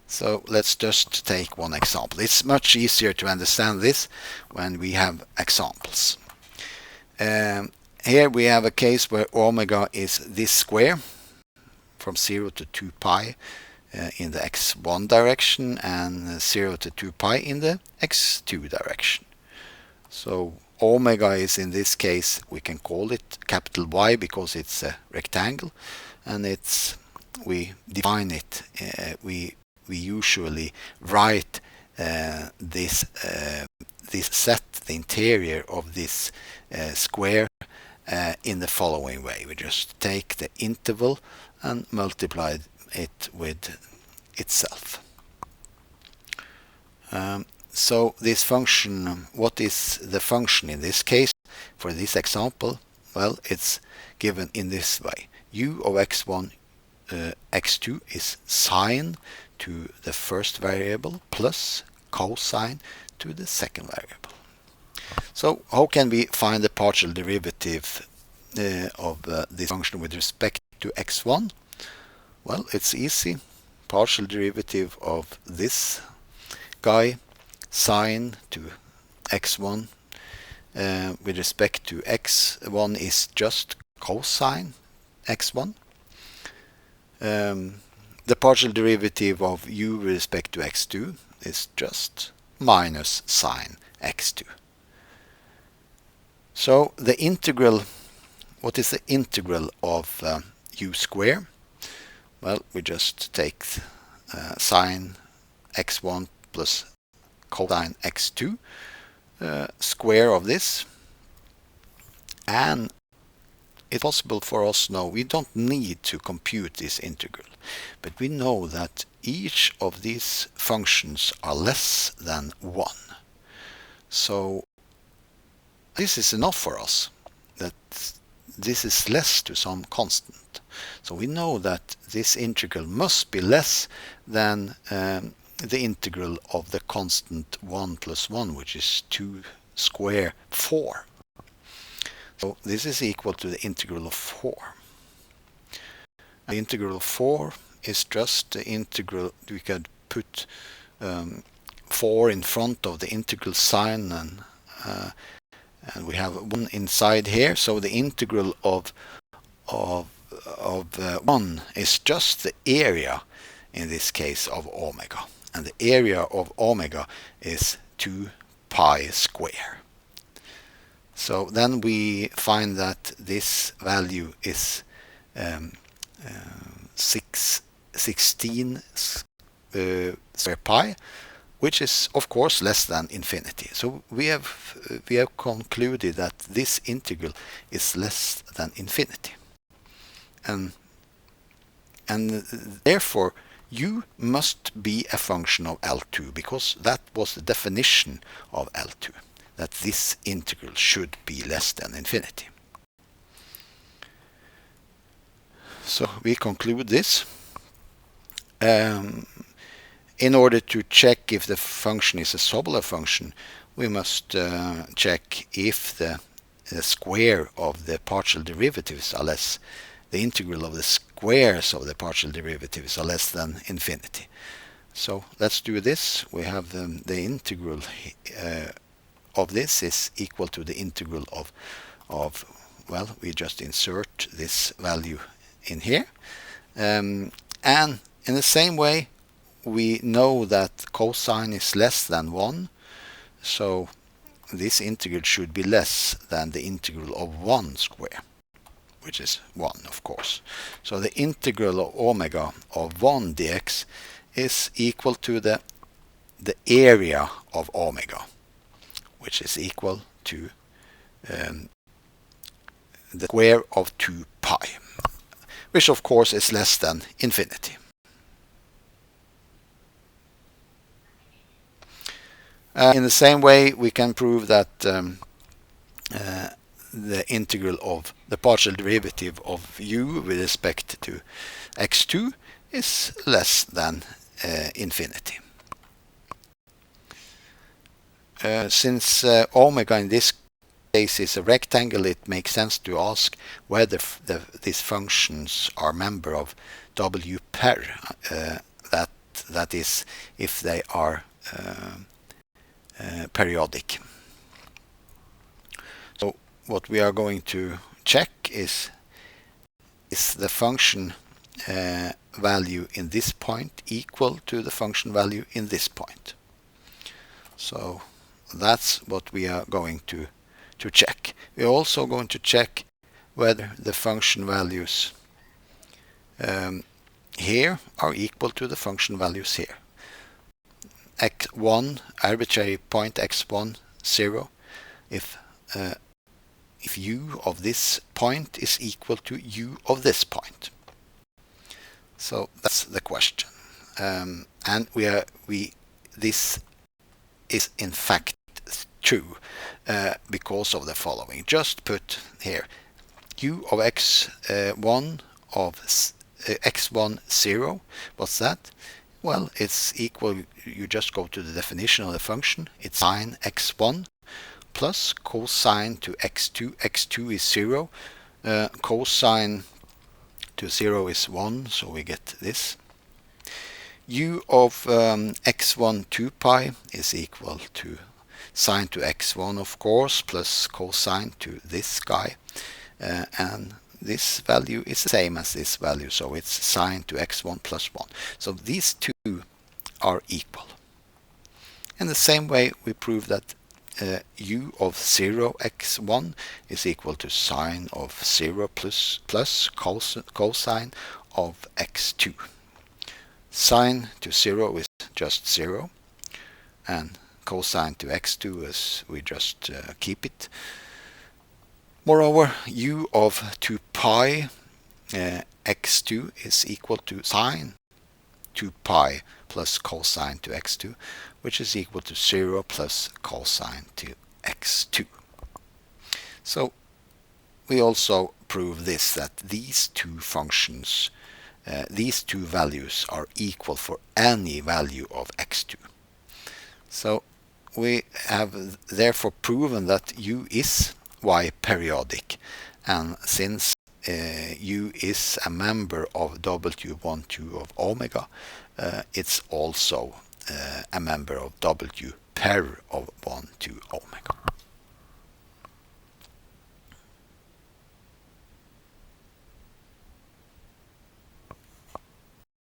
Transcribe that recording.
So let's just take one example. It's much easier to understand this when we have examples. Here we have a case where omega is this square from 0 to 2 pi in the x1 direction and 0 to 2 pi in the x2 direction. So omega is, in this case, we can call it capital Y because it's a rectangle, and we define it, we usually write this set, the interior of this square, in the following way. We just take the interval and multiply it with itself. So this function, what is the function in this case? For this example, well, it's given in this way. U of x1, x2 is sine to the first variable plus cosine to the second variable. So how can we find the partial derivative of this function with respect to x1? Well, it's easy. Partial derivative of this guy, sine to x1 with respect to x1 is just cosine x1. The partial derivative of u with respect to x2 is just minus sine x2. So the integral, what is the integral of u square? Well, we just take sine x1 plus cosine x2 square of this, and it's possible for us now, we don't need to compute this integral, but we know that each of these functions are less than 1. So this is enough for us, that this is less to some constant. So we know that this integral must be less than the integral of the constant 1 plus 1, which is 2 square 4. So this is equal to the integral of 4. The integral of 4 is just the integral. We could put 4 in front of the integral sign, and we have 1 inside here. So the integral of 1 is just the area, in this case, of omega. And the area of omega is 2 pi square. So then we find that this value is 16 square pi, which is of course less than infinity. So we have concluded that this integral is less than infinity, and therefore u must be a function of L2, because that was the definition of L2, that this integral should be less than infinity. So we conclude this. In order to check if the function is a Sobolev function, we must check if the square of the partial derivatives are less, the integral of the squares of the partial derivatives are less than infinity. So let's do this. We have the integral of this is equal to the integral of, well, we just insert this value in here. And in the same way, we know that cosine is less than 1, so this integral should be less than the integral of 1 square, which is 1, of course. So the integral of omega of 1 dx is equal to the area of omega, which is equal to the square of 2 pi, which of course is less than infinity. In the same way, we can prove that the integral of the partial derivative of u with respect to x2 is less than infinity. Since omega in this case is a rectangle, it makes sense to ask whether these functions are member of W pair, that that is, if they are periodic. So what we are going to check is the function value in this point equal to the function value in this point. So that's what we are going to check. We're also going to check whether the function values here are equal to the function values here. x1, arbitrary point x1, 0, if u of this point is equal to u of this point. So that's the question. And this is in fact true because of the following. Just put here u of x1 of x1, 0. What's that? Well, it's equal, you just go to the definition of the function. It's sine x1 plus cosine to x2. x2 is 0. Cosine to 0 is 1, so we get this. U of x1 2 pi is equal to sine to x1, of course, plus cosine to this guy. And this value is the same as this value, so it's sine to x1 plus 1. So these two are equal. In the same way, we prove that u of 0 x1 is equal to sine of 0 plus cosine of x2. Sine to 0 is just 0, and cosine to x2 is we just keep it. Moreover, u of 2 pi x2 is equal to sine 2 pi plus cosine to x2, which is equal to 0 plus cosine to x2. So we also prove this, that these two functions, these two values are equal for any value of x2. So we have therefore proven that u is y-periodic, and since u is a member of W12 of omega, it's also a member of W per of 1 to omega.